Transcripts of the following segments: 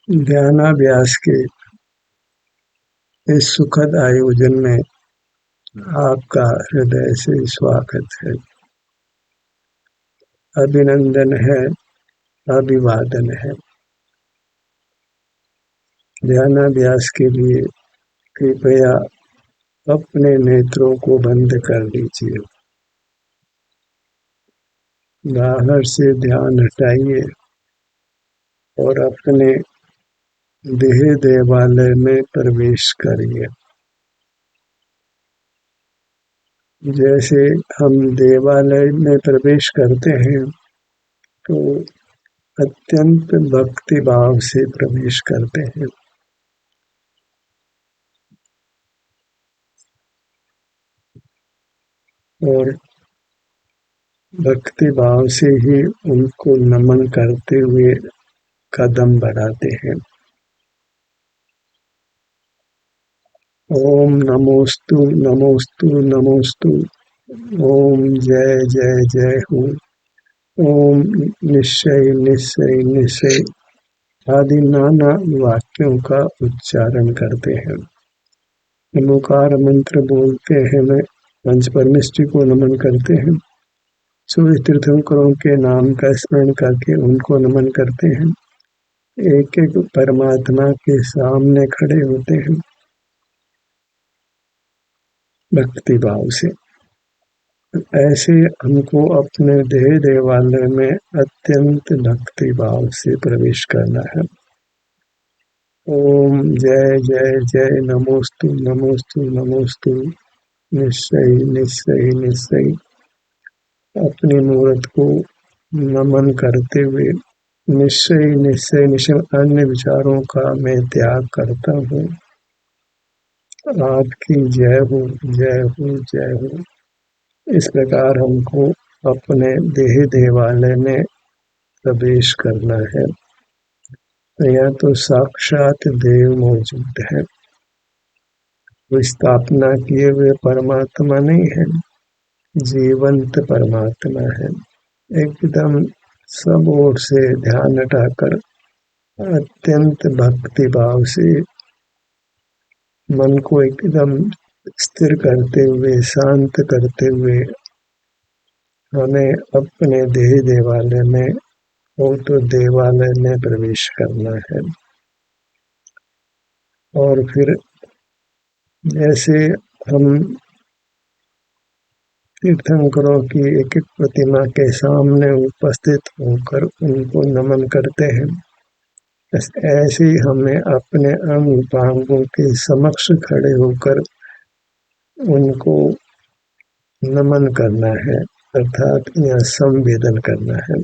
ध्यानाभ्यास के इस सुखद आयोजन में आपका हृदय से स्वागत है, अभिनंदन है, अभिवादन है। ध्यानाभ्यास के लिए कृपया अपने नेत्रों को बंद कर लीजिए। बाहर से ध्यान हटाइए और अपने देह देवालय में प्रवेश करिए। जैसे हम देवालय में प्रवेश करते हैं तो अत्यंत भक्ति भाव से प्रवेश करते हैं और भक्ति भाव से ही उनको नमन करते हुए कदम बढ़ाते हैं। ओम नमोस्तु नमोस्तु नमोस्तु, ओम जय जय जय हो, ओम निश्चय निश्चय निश्चय आदि नाना वाक्यों का उच्चारण करते हैं। नमोकार मंत्र बोलते हैं, मैं पंच परमेष्टि को नमन करते हैं। सूर्य तीर्थंकरों के नाम का स्मरण करके उनको नमन करते हैं। एक एक परमात्मा के सामने खड़े होते हैं भक्ति भाव से। ऐसे हमको अपने देह देवालय में अत्यंत भक्ति भाव से प्रवेश करना है। ओम जय जय जय नमोस्तु नमोस्तु नमोस्तु, निश्चय निश्चय निश्चय। अपनी मूर्त को नमन करते हुए निश्चय निश्चय निश्चय अन्य विचारों का मैं त्याग करता हूँ। आपकी जय हो जय हो जय हो। इस प्रकार हमको अपने देह देवालय में प्रवेश करना है। यहाँ तो साक्षात देव मौजूद है, वो स्थापना किए हुए परमात्मा नहीं है, जीवंत परमात्मा है। एकदम सब ओर से ध्यान हटाकर अत्यंत भक्ति भाव से मन को एकदम स्थिर करते हुए, शांत करते हुए हमें अपने देह देवालय में, वो तो देवालय में प्रवेश करना है। और फिर जैसे हम तीर्थंकरों की एक एक प्रतिमा के सामने उपस्थित होकर उनको नमन करते हैं, ऐसे ही हमें अपने अंग उपांगों के समक्ष खड़े होकर उनको नमन करना है, अर्थात यह संवेदन करना है,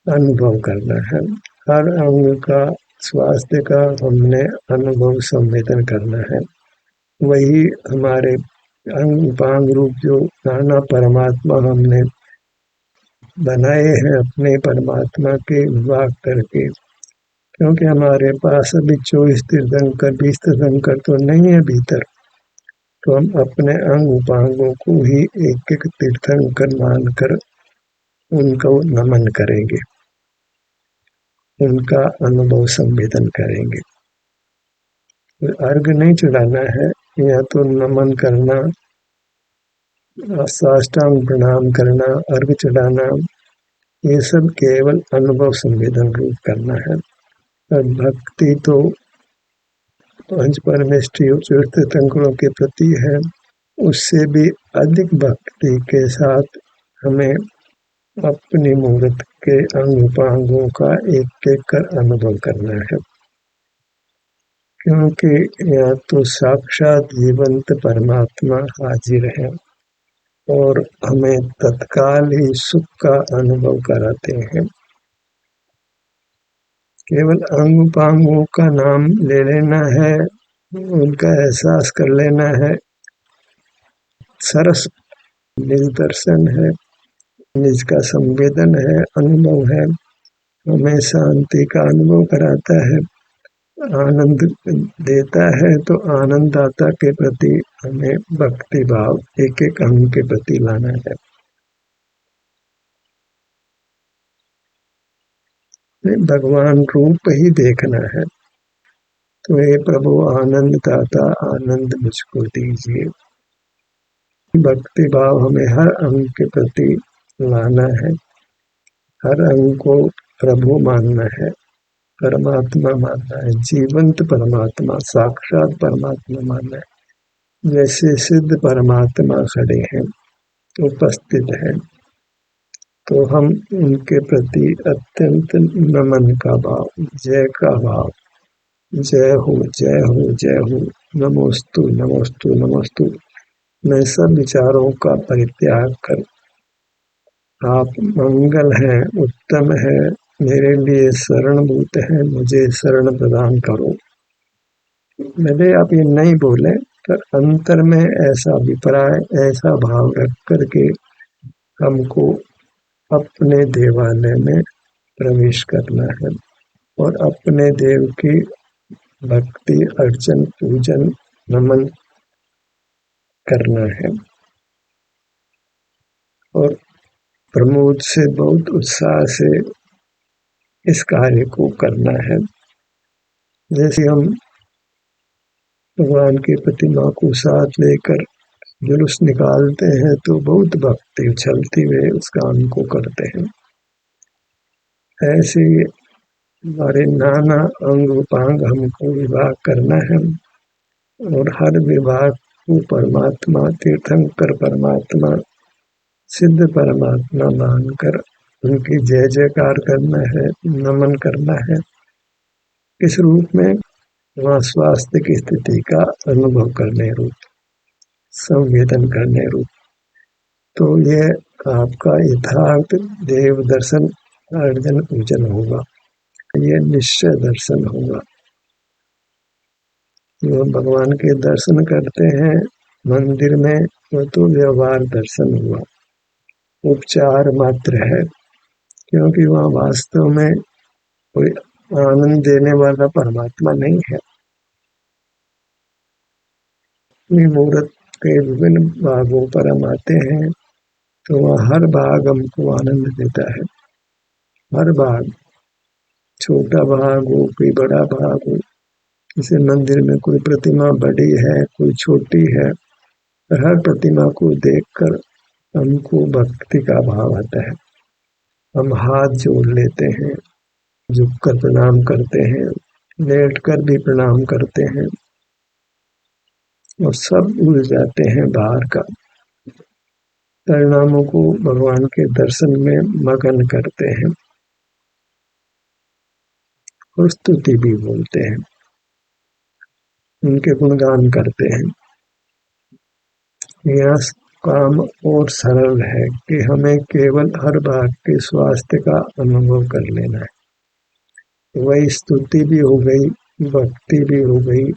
अनुभव करना है। हर अंग का स्वास्थ्य का हमने अनुभव संवेदन करना है। वही हमारे अंग उपांग रूप जो नाना परमात्मा हमने बनाए हैं अपने परमात्मा के विभाग करके, क्योंकि हमारे पास अभी 24 तीर्थंकर 20 तीर्थंकर तो नहीं है भीतर, तो हम अपने अंग उपांगों को ही एक एक तीर्थंकर मानकर उनको नमन करेंगे, उनका अनुभव संवेदन करेंगे। अर्घ नहीं चढ़ाना है, या तो नमन करना, साष्टांग प्रणाम करना, अर्घ चढ़ाना, ये सब केवल अनुभव संवेदन रूप करना है। और भक्ति तो पंच परमेष्टि तीर्थंकरों के प्रति है, उससे भी अधिक भक्ति के साथ हमें अपनी मूर्त के अंग उपांगों का एक एक कर अनुभव करना है, क्योंकि यह तो साक्षात जीवंत परमात्मा हाजिर है और हमें तत्काल ही सुख का अनुभव कराते हैं। केवल अंग उपांगों का नाम ले लेना है, उनका एहसास कर लेना है, सरस निज दर्शन है, निज का संवेदन है, अनुभव है, हमें शांति का अनुभव कराता है, आनंद देता है। तो आनंददाता के प्रति हमें भक्ति भाव एक एक अंग के प्रति लाना है। भगवान रूप ही देखना है। तो हे प्रभु आनंद दाता आनंद मुझको दीजिए। भक्ति भाव हमें हर अंग के प्रति लाना है, हर अंग को प्रभु मानना है, परमात्मा मानना है, जीवंत परमात्मा साक्षात परमात्मा मानना है। जैसे सिद्ध परमात्मा खड़े हैं, उपस्थित हैं, तो हम उनके प्रति अत्यंत नमन का भाव, जय का भाव, जय हो जय हो जय हो, नमोस्तु नमोस्तु नमोस्तु, मैं सब विचारों का परित्याग कर आप मंगल हैं, उत्तम है, मेरे लिए शरणभूत है, मुझे शरण प्रदान करो। भले आप ये नहीं बोले, पर अंतर में ऐसा अभिप्राय, ऐसा भाव रख करके हमको अपने देवालय में प्रवेश करना है और अपने देव की भक्ति अर्चन पूजन नमन करना है और प्रमोद से, बहुत उत्साह से इस कार्य को करना है। जैसे हम भगवान की प्रतिमा को साथ लेकर जुलूस निकालते हैं तो बहुत भक्ति उछलती हुए उस काम को करते हैं। ऐसे हमारे नाना अंग उपांग हमको विवाह करना है और हर विभाग को परमात्मा, तीर्थंकर परमात्मा, सिद्ध परमात्मा मानकर उनकी जय जयकार करना है, नमन करना है। इस रूप में वहाँ स्वास्थ्य की स्थिति का अनुभव करने रूप, संवेदन करने रूप। तो ये आपका यथार्थ देव दर्शन अर्जन पूजन होगा, ये निश्चय दर्शन होगा। जो भगवान के दर्शन करते हैं मंदिर में, वो तो व्यवहार दर्शन हुआ, उपचार मात्र है, क्योंकि वहाँ वास्तव में कोई आनंद देने वाला परमात्मा नहीं है। मूर्त के विभिन्न भागों पर हम आते हैं तो वह हर भाग हमको आनंद देता है। हर भाग, छोटा भाग हो कोई बड़ा भाग हो, जैसे मंदिर में कोई प्रतिमा बड़ी है कोई छोटी है, हर प्रतिमा को देखकर हमको भक्ति का भाव आता है। हम हाथ जोड़ लेते हैं, झुककर प्रणाम करते हैं, लेटकर भी प्रणाम करते हैं और सब भूल जाते हैं बाहर का। परिणामों को भगवान के दर्शन में मगन करते हैं और स्तुति भी बोलते हैं, उनके गुणगान करते हैं। यह काम और सरल है कि हमें केवल हर भाग के स्वास्थ्य का अनुभव कर लेना है। वही स्तुति भी हो गई, भक्ति भी हो गई,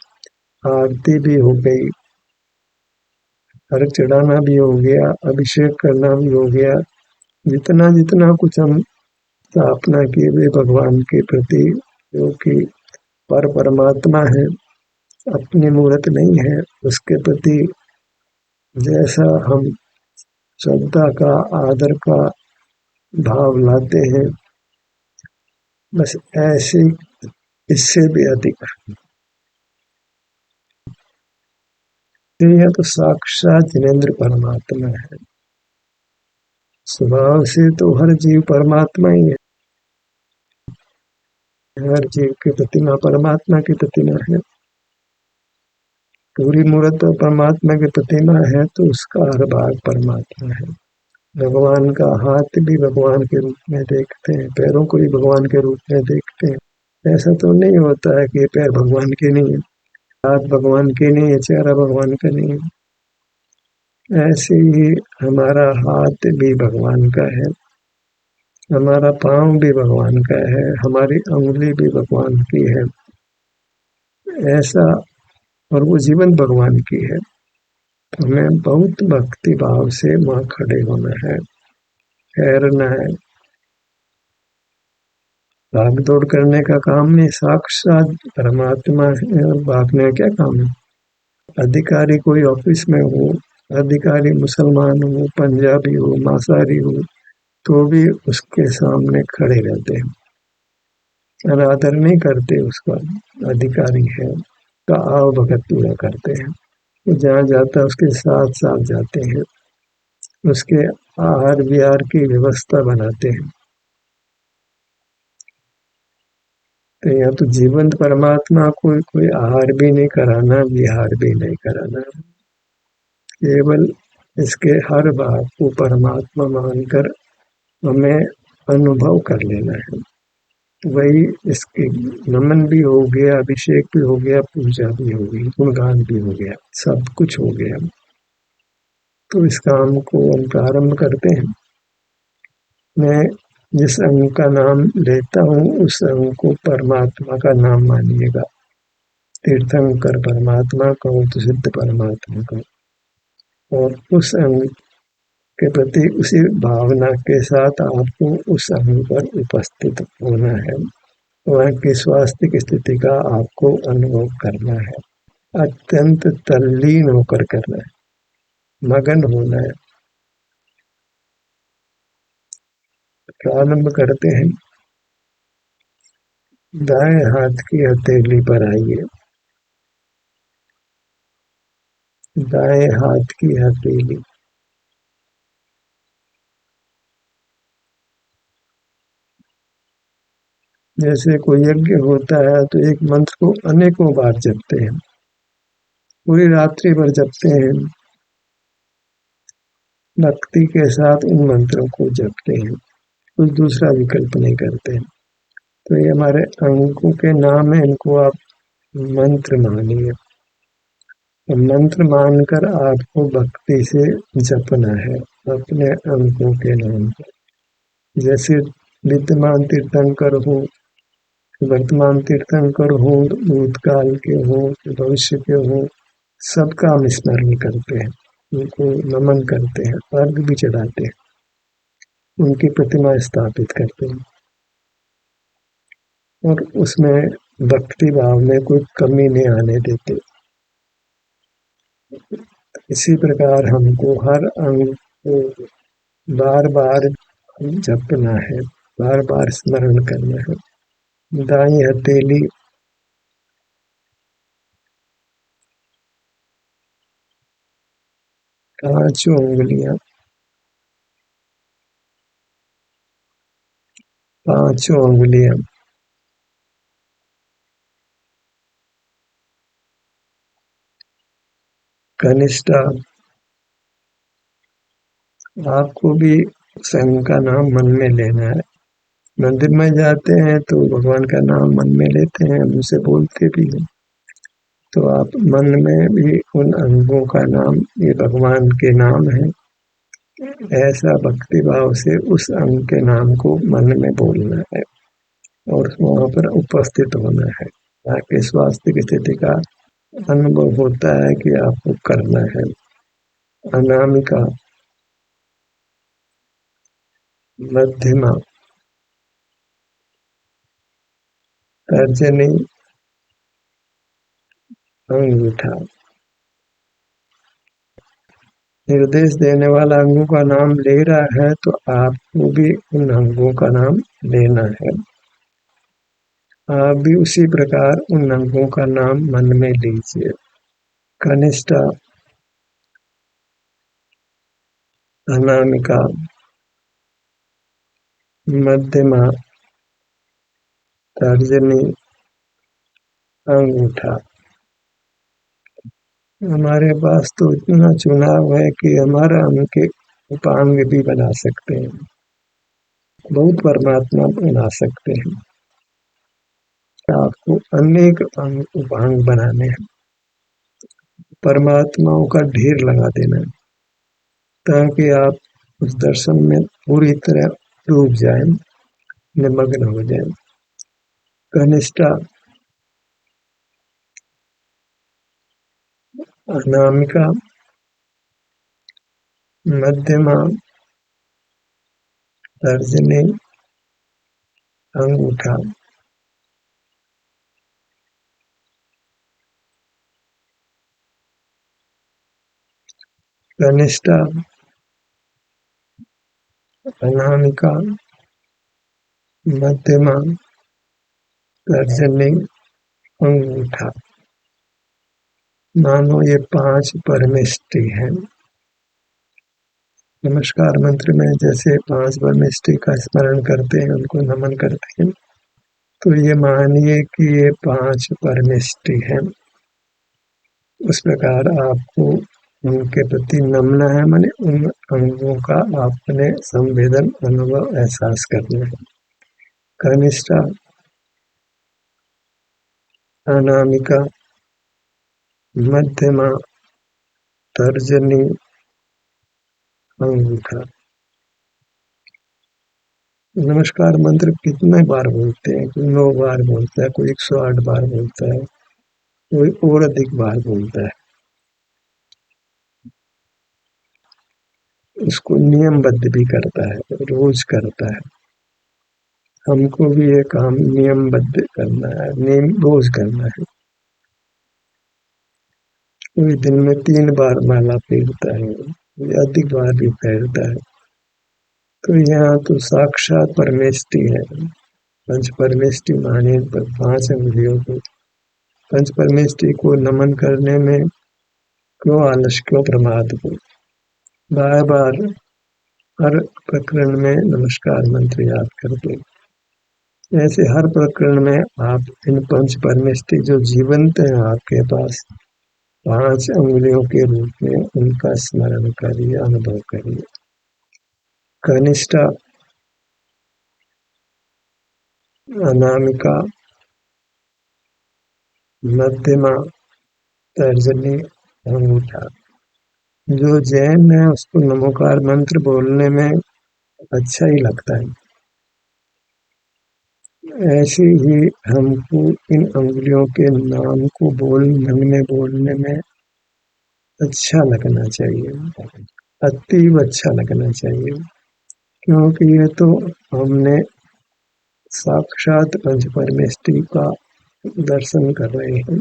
आरती भी हो गई, अर्घ चढ़ाना भी हो गया, अभिषेक करना भी हो गया। जितना जितना कुछ हम स्थापना किए हुए भगवान के प्रति, जो कि परमात्मा है, अपनी मूर्त नहीं है, उसके प्रति जैसा हम श्रद्धा का, आदर का भाव लाते हैं, बस ऐसे इससे भी अधिक। यह तो साक्षात जिनेंद्र परमात्मा है। स्वभाव से तो हर जीव परमात्मा ही है, हर जीव की प्रतिमा परमात्मा की प्रतिमा है। पूरी मूर्त तो परमात्मा की प्रतिमा है, तो उसका हर भाग परमात्मा है। भगवान का हाथ भी भगवान के रूप में देखते हैं, पैरों को भी भगवान के रूप में देखते हैं। ऐसा तो नहीं होता है कि पैर भगवान के नहीं है, हाथ भगवान के नहीं है, चेहरा भगवान का नहीं है। ऐसे ही हमारा हाथ भी भगवान का है, हमारा पाँव भी भगवान का है, हमारी उंगली भी भगवान की है। ऐसा, और वो जीवन भगवान की है। हमें बहुत भक्ति भाव से वहाँ खड़े होना है, ठहरना है। भाग दौड़ करने का काम नहीं, साक्षात परमात्मा है, भागने का क्या काम है। अधिकारी कोई ऑफिस में हो, अधिकारी मुसलमान हो, पंजाबी हो, मांसाहारी हो, तो भी उसके सामने खड़े रहते हैं। अनादर नहीं करते उसका, अधिकारी है का आव भगत पूरा करते हैं। तो जहाँ जाता है उसके साथ साथ जाते हैं, उसके आहार विहार की व्यवस्था बनाते हैं। तो यहाँ तो जीवंत परमात्मा को कोई आहार भी नहीं कराना, विहार भी नहीं कराना, केवल इसके हर भाग को परमात्मा मानकर हमें अनुभव कर लेना है। वही इसके नमन भी हो गया, अभिषेक भी हो गया, पूजा भी हो गई, गुणगान भी हो गया, सब कुछ हो गया। तो इस काम को हम प्रारंभ करते हैं। मैं जिस अंग का नाम लेता हूँ उस अंग को परमात्मा का नाम मानिएगा। तीर्थंकर परमात्मा कहो तो सिद्ध परमात्मा कहो, और उस अंग के प्रति उसी भावना के साथ आपको उस अंग पर उपस्थित होना है। वहाँ की स्वास्थ्य स्थिति का आपको अनुभव करना है, अत्यंत तल्लीन होकर करना है, मगन होना है। प्रारंभ करते हैं। दाएं हाथ की हथेली पर आइए। दाएं हाथ की हथेली, जैसे कोई यज्ञ होता है तो एक मंत्र को अनेकों बार जपते हैं, पूरी रात्रि भर जपते हैं, भक्ति के साथ उन मंत्रों को जपते हैं, कुछ दूसरा विकल्प नहीं करते हैं। तो ये हमारे अंगों के नाम है, इनको आप मंत्र मानिए। तो मंत्र मानकर आपको भक्ति से जपना है अपने अंगों के नाम को। जैसे विद्यमान तीर्थंकर हो, वर्तमान तीर्थंकर हो, भूतकाल के हो, भविष्य के हो, सबका हम स्मरण करते हैं, उनको नमन करते हैं, अर्घ भी चढ़ाते हैं, उनकी प्रतिमा स्थापित करते हैं, और उसमें भक्ति भाव में कोई कमी नहीं आने देते। इसी प्रकार हमको हर अंग को बार बार जपना है, बार बार स्मरण करना है। दाई हथेली, पांचों उंगलियां, पांचों उंगलियां, कनिष्ठा। आपको भी संघ का नाम मन में लेना है। मंदिर में जाते हैं तो भगवान का नाम मन में लेते हैं, उनसे बोलते भी हैं। तो आप मन में भी उन अंगों का नाम, ये भगवान के नाम है, ऐसा भक्ति भाव से उस अंग के नाम को मन में बोलना है और वहां पर उपस्थित होना है, ताकि स्वास्थ्य की स्थिति का अनुभव होता है कि आपको करना है। अनामिका, मध्यमा, तर्जनी, अंगूठा। निर्देश देने वाला अंगों का नाम ले रहा है तो आपको भी उन अंगों का नाम लेना है। आप भी उसी प्रकार उन अंगों का नाम मन में लीजिए। कनिष्ठा, अनामिका, मध्यमा, तर्जनी, अंगूठा। हमारे पास तो इतना चुनाव है कि हमारा अंग के उपांग भी बना सकते हैं, बहुत परमात्मा बना सकते हैं। आपको अनेक अंग उपांग बनाने हैं, परमात्माओं का ढेर लगा देना है, ताकि आप उस दर्शन में पूरी तरह डूब जाएं, निमग्न हो जाएं। कनिष्ठा, अनामिका, मध्यमा, तर्जनी, अंगूठा। कनिष्ठा, अनामिका, मध्यमा, तर्जनी, अंगूठा। मानो ये 5 परमेष्टि हैं। नमस्कार मंत्र में जैसे 5 परमेष्टि का स्मरण करते हैं, उनको नमन करते हैं, तो ये मानिए कि ये 5 परमेष्टि हैं। उस प्रकार आपको उनके प्रति नमना है, माने उन अंगों का आपने संवेदन, अनुभव, एहसास करना है। कनिष्ठा, अनामिका, मध्यमा, तर्जनी, अंगूठा। नमस्कार मंत्र कितने बार बोलते हैं? कोई 9 बार बोलता है, कोई 108 बार बोलता है, कोई और अधिक बार बोलता है। इसको नियमबद्ध भी करता है, रोज करता है। हमको भी ये काम नियमबद्ध करना है, नियम रोज करना है। कोई दिन में 3 बार माला फेरता है, कोई अधिक बार भी फेरता है। तो यहाँ तो साक्षात परमेष्टि है। पंच परमेष्टि माने 5 अंगुलियों को। पंच परमेष्टि को नमन करने में क्यों आलस, क्यों प्रमाद को? बार बार हर प्रकरण में नमस्कार मंत्र याद करते। ऐसे हर प्रकरण में आप इन पंच परमेष्टि जो जीवंत हैं आपके पास 5 अंगुलियों के रूप में, उनका स्मरण करिए, अनुभव करिए। कनिष्ठा, अनामिका, मध्यमा, तर्जनी, अंगूठा। जो जैन है उसको नमोकार मंत्र बोलने में अच्छा ही लगता है। ऐसे ही हमको इन अंगुलियों के नाम को बोलने में अच्छा लगना चाहिए, अतीव अच्छा लगना चाहिए, क्योंकि ये तो हमने साक्षात पंच परमेष्टि का दर्शन कर रहे हैं,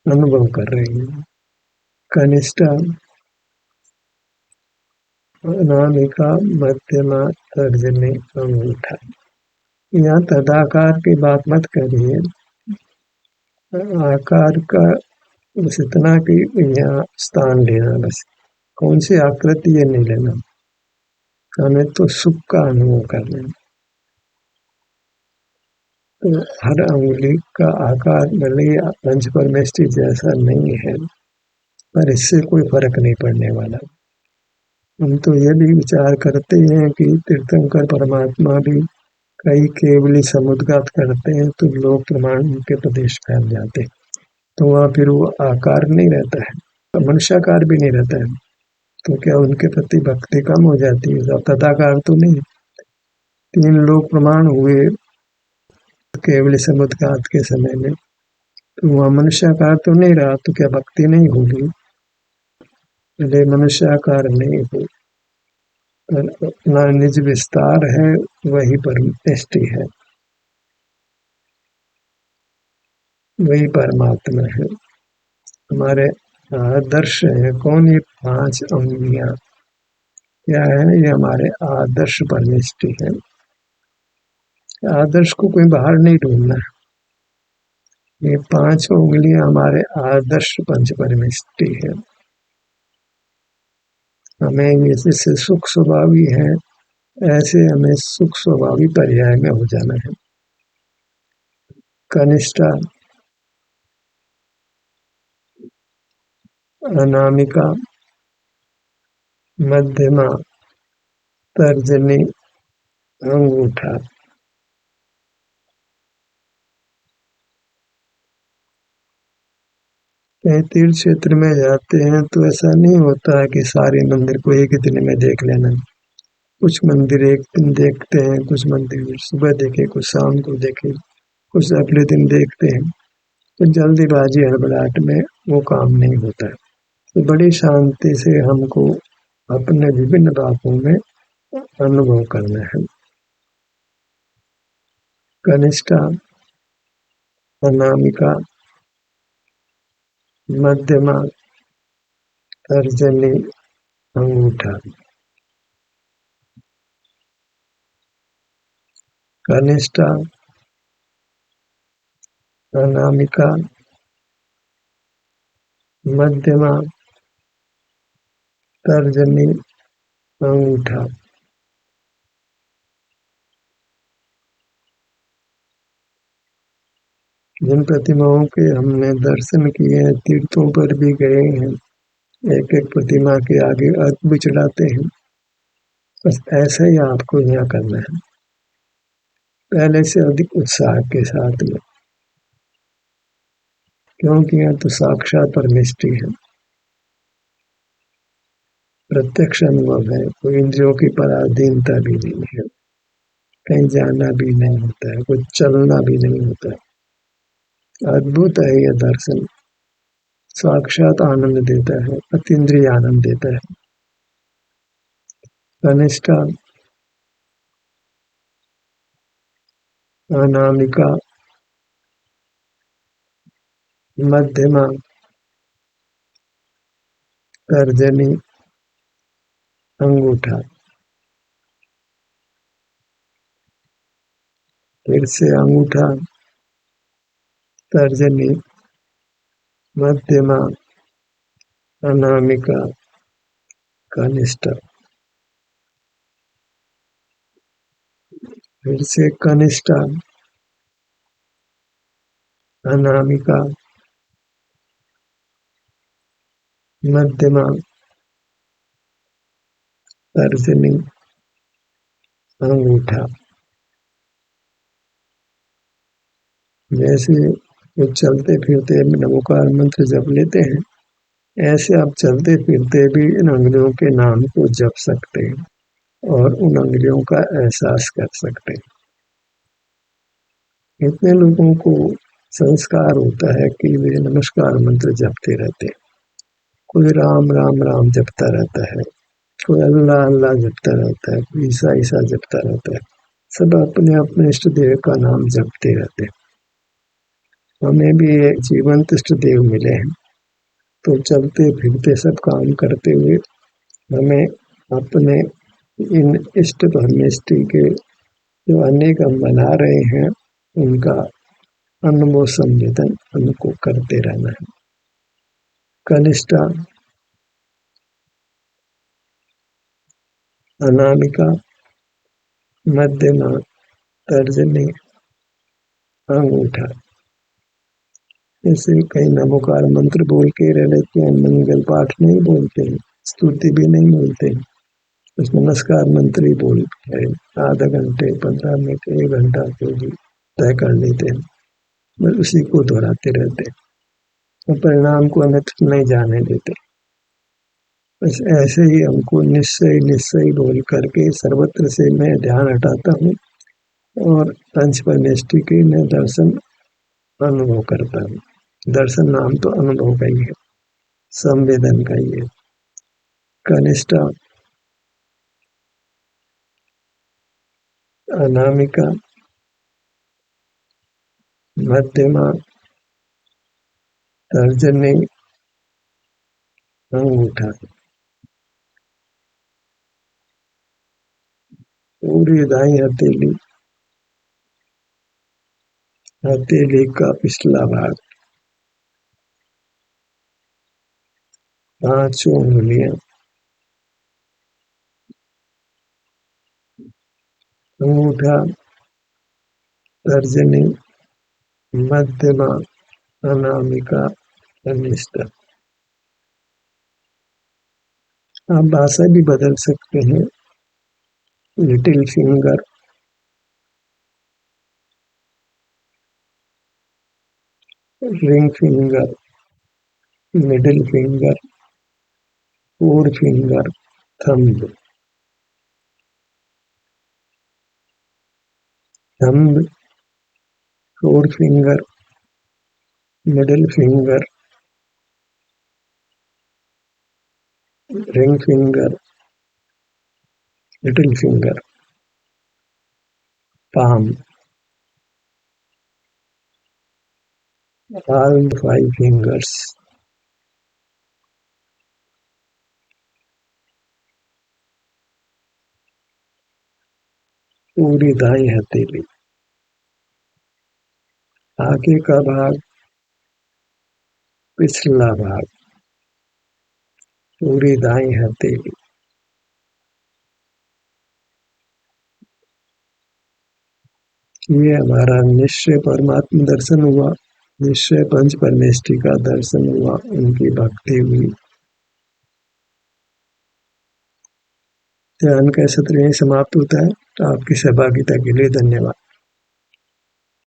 अनुभव कर रहे हैं। कनिष्ठा, अनामिका, मध्यमा, तर्जनी, अंगूठा। यहाँ तदाकार की बात मत करिए, आकार का बस इतना कि यहाँ स्थान लेना, बस कौन सी आकृति ये नहीं लेना, हमें तो सुख का अनुभव करना है। तो हर अंगुली का आकार भले पंच परमेष्टि जैसा नहीं है, पर इससे कोई फर्क नहीं पड़ने वाला। हम तो ये भी विचार करते हैं कि तीर्थंकर परमात्मा भी कई केवली समुद्घात करते हैं तो लोक प्रमाण के प्रदेश फैल जाते, तो वहाँ फिर वो आकार नहीं रहता है, तो मनुष्याकार भी नहीं रहता है, तो क्या उनके प्रति भक्ति कम हो जाती है? तदाकार तो नहीं। 3 लोक प्रमाण हुए केवल समुद्घात के समय में, तो वहाँ मनुष्याकार तो नहीं रहा, तो क्या भक्ति नहीं होगी? भले मनुष्याकार नहीं हो, पर अपना निज विस्तार है, वही परमेष्टि है, वही परमात्मा है। हमारे आदर्श है कौन? ये 5 अंगुलियां क्या है? ये हमारे आदर्श परमेष्टि है। आदर्श को कोई बाहर नहीं ढूंढना, ये 5 उंगलियां हमारे आदर्श पंच परमेष्टि है। हमें जैसे सुख स्वभावी है, ऐसे हमें सुख स्वभावी पर्याय में हो जाना है। कनिष्ठा, अनामिका, मध्यमा, तर्जनी, अंगूठा। कहीं तीर्थ क्षेत्र में जाते हैं तो ऐसा नहीं होता है कि सारे मंदिर को एक ही दिन में देख लेना। कुछ मंदिर एक दिन देखते हैं, कुछ मंदिर सुबह देखे, कुछ शाम को देखे, कुछ अगले दिन देखते हैं। तो जल्दीबाजी हड़बड़ाहट में वो काम नहीं होता है। तो बड़ी शांति से हमको अपने विभिन्न भागों में अनुभव करना है। कनिष्ठा, अनामिका, मध्यमा, तर्जनी, अंगूठा। कनिष्ठा, अनामिका, मध्यमा, तर्जनी, अंगूठा। जिन प्रतिमाओं के हमने दर्शन किए हैं, तीर्थों पर भी गए हैं, एक एक प्रतिमा के आगे अर्घ भी चढ़ाते हैं। बस ऐसा ही आपको यहाँ करना है, पहले से अधिक उत्साह के साथ में, क्योंकि यहाँ तो साक्षात परमेष्टि है, प्रत्यक्ष अनुभव है, कोई इंद्रियों की पराधीनता भी नहीं है, कहीं जाना भी नहीं होता है, कुछ चलना भी नहीं होता है। अद्भुत है यह दर्शन, साक्षात आनंद देता है, अतीन्द्रिय आनंद देता है। कनिष्ठा, अनामिका, मध्यमा, तर्जनी, अंगूठा। फिर से अंगूठा, तर्जनी, मध्यमा, अनामिका, कनिष्ठा। फिर से कनिष्ठा, अनामिका, मध्यमा, तर्जनी, अंगूठा। जैसे वो चलते फिरते नमोकार मंत्र जप लेते हैं, ऐसे आप चलते फिरते भी इन अंगुलियों के नाम को जप सकते हैं और उन अंगुलियों का एहसास कर सकते हैं। इतने लोगों को संस्कार होता है कि वे नमस्कार मंत्र जपते रहते हैं, कोई राम राम राम जपता रहता है, कोई अल्लाह अल्लाह जपता रहता है, कोई ईसा ईसा जपता रहता है, सब अपने अपने इष्ट देव का नाम जपते रहते हैं। हमें भी ये जीवंत इष्ट देव मिले हैं, तो चलते फिरते सब काम करते हुए हमें अपने इन इष्ट परमेष्टि के जो अनेक हम बना रहे हैं, उनका अनुभव संवेदन हमको करते रहना है। कनिष्ठा, अनामिका, मध्यमा, तर्जनी, अंगूठा। ऐसे कई नमोकार मंत्र बोल के रह लेते हैं, मंगल पाठ नहीं बोलते हैं, स्तुति भी नहीं बोलते हैं, बस नमस्कार मंत्र ही बोल है, आधा घंटे 15 मिनट 1 घंटा जो भी तय कर लेते हैं, बस उसी को दोहराते रहते हैं और परिणाम को अन्यत्र नहीं जाने देते। बस ऐसे ही हमको निश्चय निश्चय बोल करके सर्वत्र से मैं ध्यान हटाता हूँ और पंच परमेष्टि के मैं दर्शन अनुभव करता हूँ। दर्शन नाम तो अनुभव का ही है, संवेदन का ही है। कनिष्ठा, अनामिका, मध्यमा, तर्जनी, अंगूठा। पूरी दाई हथेली, हथेली का पिछला भाग, 5 उंगलियां, अंगूठा, तर्जनी, मध्यमा, अनामिका, कनिष्ठा। आप भाषा भी बदल सकते हैं, little finger, ring finger, middle finger, four finger, thumb. Thumb, four finger, middle finger, ring finger, little finger, palm, all 5 fingers, पूरी दाई हथेली, आगे का भाग, पिछला भाग, पूरी दाई हथेली। ये हमारा निश्चय परमात्म दर्शन हुआ, निश्चय पंच परमेष्टि का दर्शन हुआ, उनकी भक्ति हुई। ध्यान का सत्र यहीं समाप्त होता है। तो आपकी सहभागिता के लिए धन्यवाद।